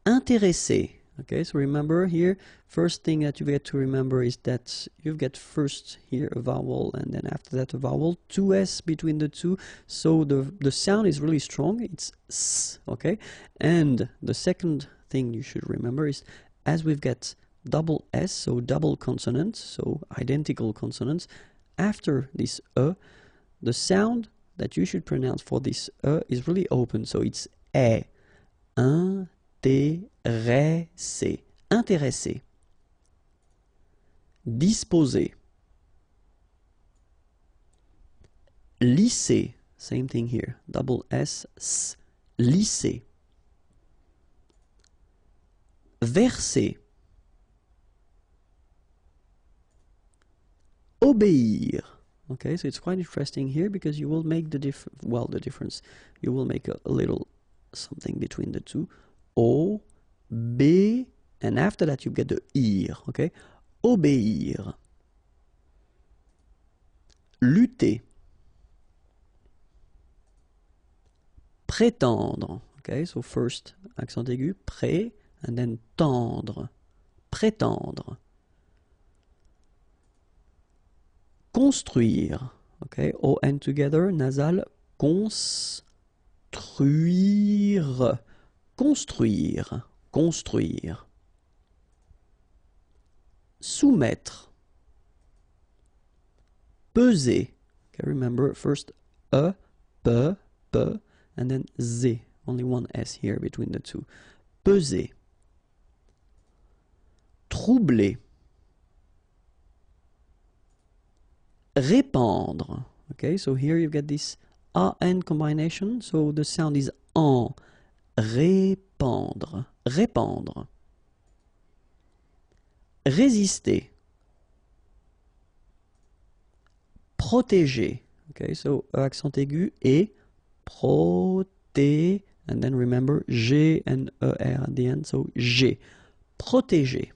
Intéresser. Okay, so remember here, first thing that you get to remember is that you get first here a vowel and then after that a vowel, two S between the two, so the sound is really strong, it's S, okay? And the second thing you should remember is as we've got double S, so double consonants, so identical consonants, after this E, the sound that you should pronounce for this E is really open, so it's E. Intéresser. Intéresser. Disposer. Lisser. Same thing here. Double S, S. Lisser. Verser. Obéir. Okay, so it's quite interesting here because you will make the difference. You will make a little something between the two. O, B, and after that you get the ir, okay? Obéir. Lutter. Prétendre, okay? So first accent aigu, pré, and then tendre. Prétendre. Construire, okay? O-N together, nasal, construire. Construire, construire. Soumettre. Peser. Okay, remember first E, P, and then Z. Only one S here between the two. Peser. Troubler. Répandre. Okay, so here you get this A-N combination, so the sound is en. Répandre, répandre. Résister. Protéger. Okay, so accent aigu et proté, and then remember G and ER at the end, so G. Protéger.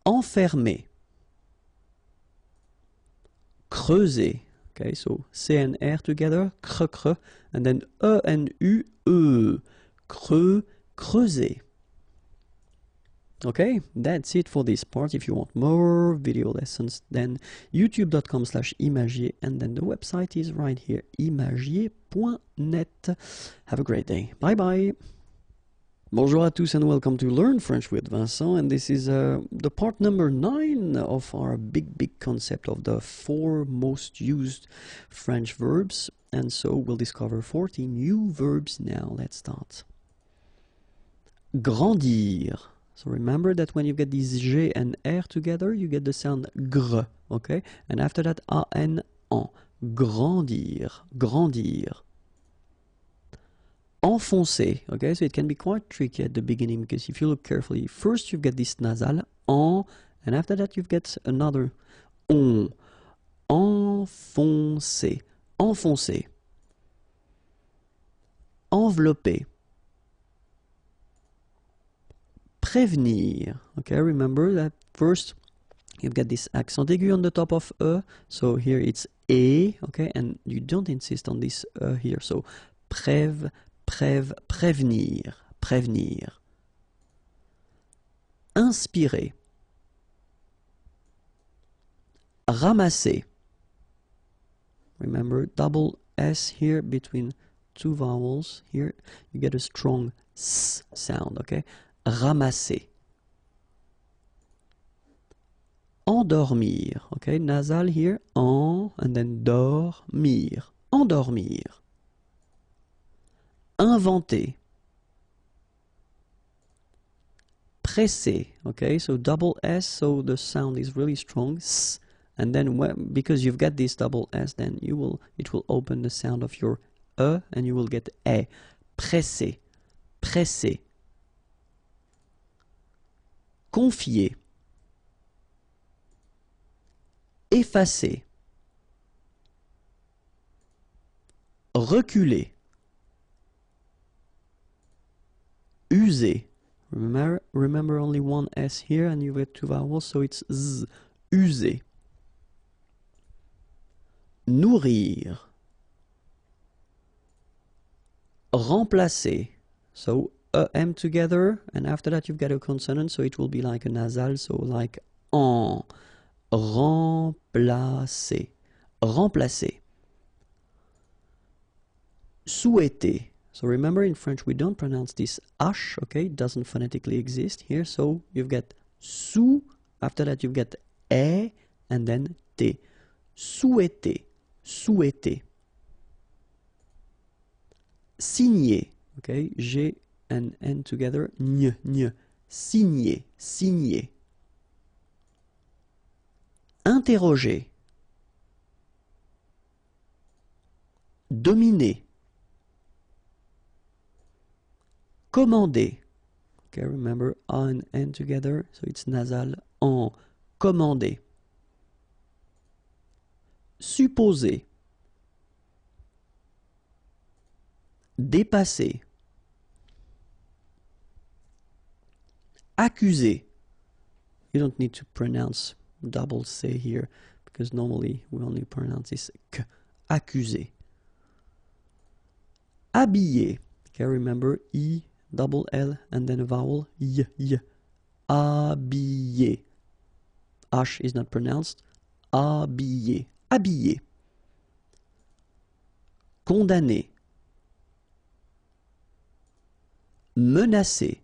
Enfermer. Creuser. Okay, so C and R together, cre, and then E and U, creuser. Okay, that's it for this part. If you want more video lessons, then youtube.com/imagier, and then the website is right here, imagier.net. Have a great day. Bye bye. Bonjour à tous and welcome to Learn French with Vincent, and this is the part number 9 of our big concept of the 4 most used French verbs, and so we'll discover 40 new verbs now. Let's start. Grandir. So remember that when you get these G and R together, you get the sound gr, okay? And after that, A, N, en. grandir, grandir. Enfoncer, okay, so it can be quite tricky at the beginning because if you look carefully, first you've got this nasal, en, and after that you've got another on. Enfoncer, enfoncer. Envelopper. Prévenir, okay, remember that first you've got this accent aigu on the top of e, so here it's e, okay, and you don't insist on this here, so prévenir, prévenir. Inspirer. Ramasser. Remember, double S here between two vowels. Here you get a strong S sound, okay? Ramasser. Endormir, okay? Nasal here, en, and then dormir. Endormir. Inventer. Presser, okay? So double S, so the sound is really strong, S. And then because you've got this double S, then it will open the sound of your E, and you will get E. Presser, presser. Confier. Effacer. Reculer. User. Remember only one S here, and you get two vowels, so it's Z. User. Nourrir. Remplacer. So M together, and after that you've got a consonant, so it will be like a nasal, so like en. Remplacer. Remplacer. Souhaiter. So remember, in French we don't pronounce this H, okay? It doesn't phonetically exist here, so you've got sou, after that you've got e, and then t. Souhaiter. Souhaiter. Signer, okay? G and N together, gn, gn. Signer, signer. Interroger. Dominer. Commander. Okay, remember A and N together, so it's nasal, en. Commander. Supposer. Dépasser. Accuser. You don't need to pronounce double C here, because normally we only pronounce this K. Accuser. Habiller. Okay, remember I, double L, and then a vowel, Y, Y. Habiller. H is not pronounced. Habiller. Habiller. Condamner. Menacer.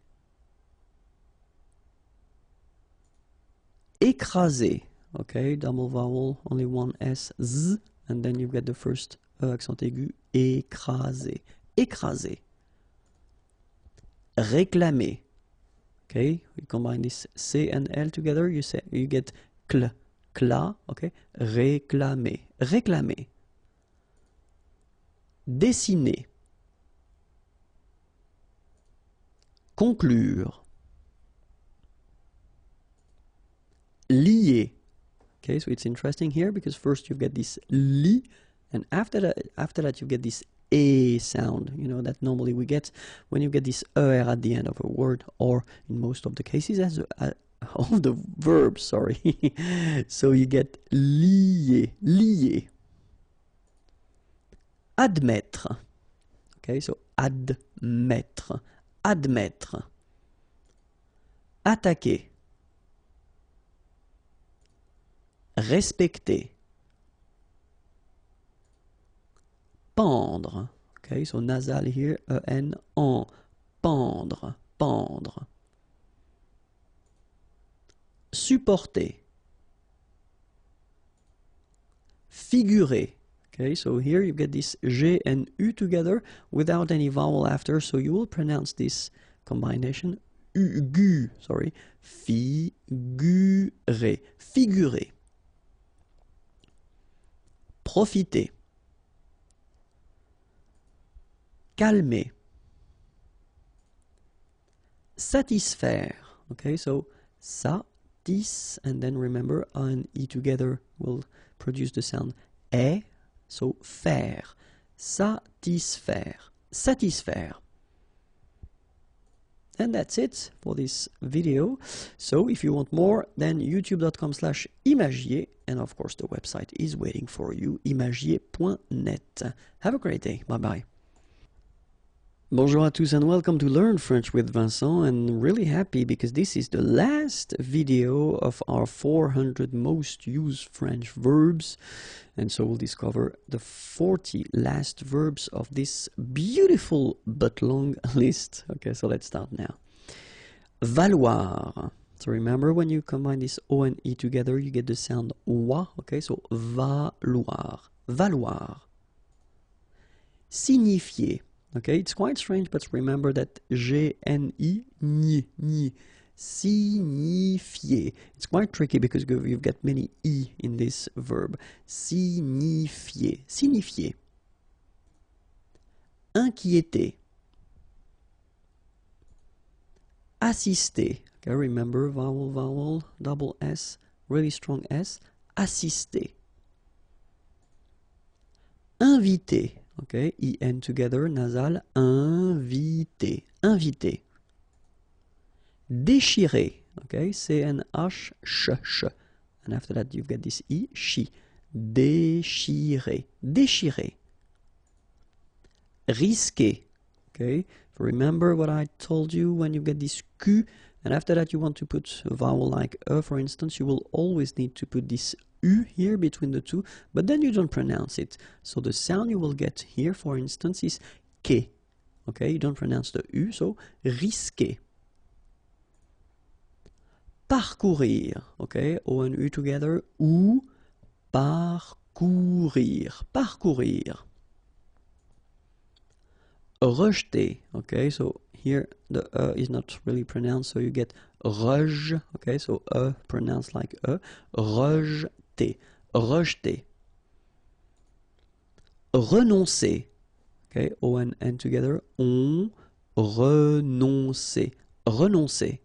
Écraser. Okay, double vowel, only one S, Z, and then you get the first accent aigu, écraser. Écraser. Réclamer. Okay, we combine this C and L together, you get cl, cla, okay? Réclamer. Réclamer. Dessiner. Conclure. Lier. Okay, so it's interesting here because first you've got this li, and after that you get this a sound, you know, that normally we get when you get this er at the end of a word, or in most of the cases as of the verb, sorry. So you get lier, lier. Admettre. Okay, so admettre, admettre. Attaquer. Respecter. Pendre. Okay, so nasal here, en, en. Pendre, pendre. Supporter. Figurer. Okay, so here you get this G and U together without any vowel after, so you will pronounce this combination gu, sorry. Figurer. Figurer. profiter, calmer, satisfaire. Okay, so satis, and then remember A and E together will produce the sound E, so faire, satisfaire, satisfaire. And that's it for this video. So if you want more, then youtube.com/imagier, and of course the website is waiting for you, imagier.net. Have a great day. Bye bye. Bonjour à tous and welcome to Learn French with Vincent, and really happy because this is the last video of our 400 most used French verbs, and so we'll discover the 40 last verbs of this beautiful but long list. Okay, so let's start now. Valoir. So remember, when you combine this O and E together, you get the sound wa. Okay, so valoir, valoir. Signifier. Okay, it's quite strange, but remember that G-N-I, ni, signifier. It's quite tricky because you've got many I in this verb. Signifier, signifier. Inquiéter. Assister. Okay, remember, vowel, vowel, double S, really strong S. Assister. Inviter. Okay, I-N together, nasal, inviter, inviter. Déchirer, okay, C-N-H, sh, and after that you've got this I, chi. Déchirer, déchirer. Risquer, okay, remember what I told you when you get this Q, and after that you want to put a vowel like E, for instance, you will always need to put this U here between the two, but then you don't pronounce it. So the sound you will get here, for instance, is que. Okay, you don't pronounce the U, so risquer. Parcourir. Okay, O and U together, ou, parcourir, parcourir. Rejeter. Okay, so here the E is not really pronounced, so you get rej. Okay, so E pronounced like E. Rejeter. Rejeter. Renoncer. Okay, O and N together. On, renoncer. Renoncer.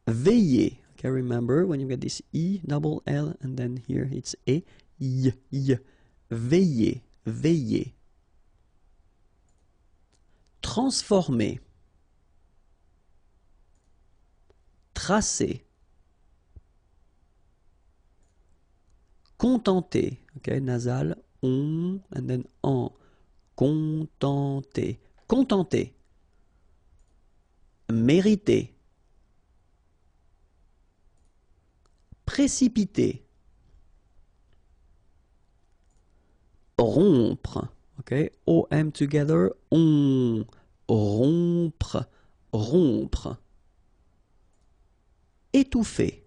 Veiller. Okay, remember when you get this I, double L, and then here it's E, y. Veiller. Veiller. Transformer. Tracer. Contenter, okay, nasal, on, and then en. Contenter, contenter. Mériter. Précipiter. Rompre, okay, O-M together, on. Rompre, rompre. Étouffer.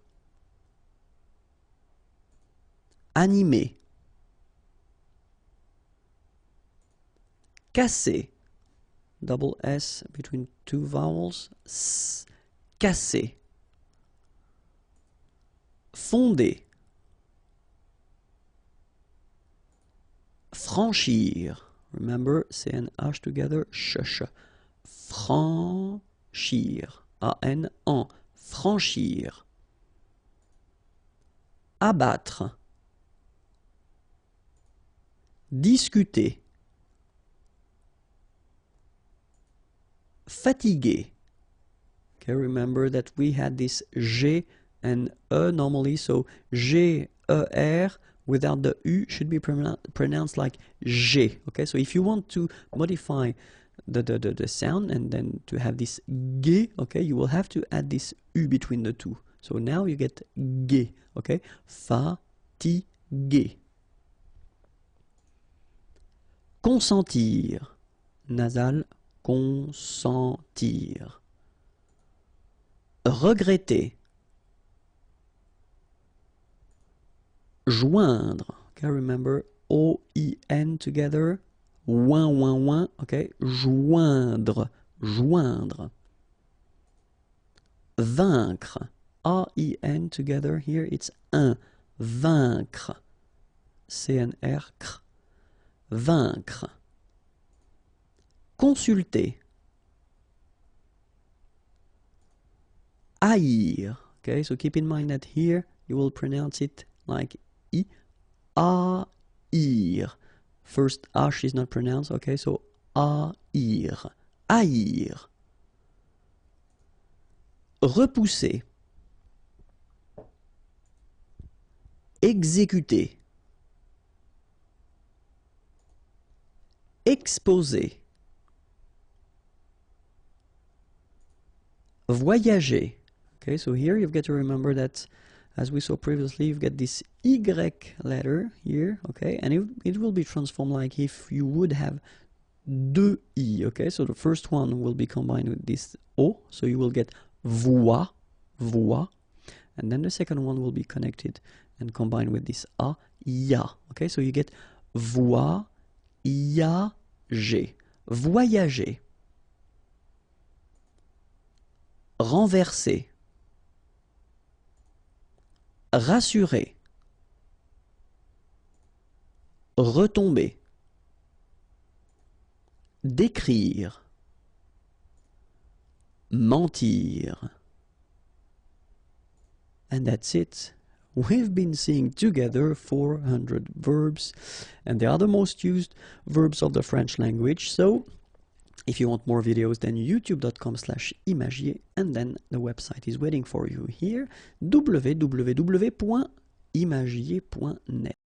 Animer. Casser. Double S between two vowels. S. Casser. Fonder. Franchir. Remember, C-N-H together. Sh. Franchir. A-N, en. Franchir. Abattre. Discuter. Fatiguer. Okay, remember that we had this G and E normally, so G, E, R without the U should be pronounced like G. Okay, so if you want to modify the sound and then to have this G, okay, you will have to add this U between the two. So now you get G, okay, fatiguer. Consentir, nasal, consentir. Regretter. Joindre, okay, remember, O-I-N together, ouin, okay, joindre, joindre. Vaincre, A-I-N together, here it's un, vaincre. CNR, vaincre. Consulter. Haïr. Okay, so keep in mind that here you will pronounce it like I, haïr. First H is not pronounced, okay, so haïr. Haïr. Repousser. Exécuter. Exposer. Voyager. Okay, so here you've got to remember that, as we saw previously, you've got this Y letter here, okay, and it will be transformed like if you would have deux I, okay, so the first one will be combined with this O, so you will get voix, voix, and then the second one will be connected and combined with this A, ya, okay, so you get voyager, voyager. Renverser. Rassurer. Retomber. Décrire. Mentir. And that's it. We've been seeing together 400 verbs, and they are the most used verbs of the French language. So if you want more videos, then youtube.com/imagier, and then the website is waiting for you here, www.imagier.net.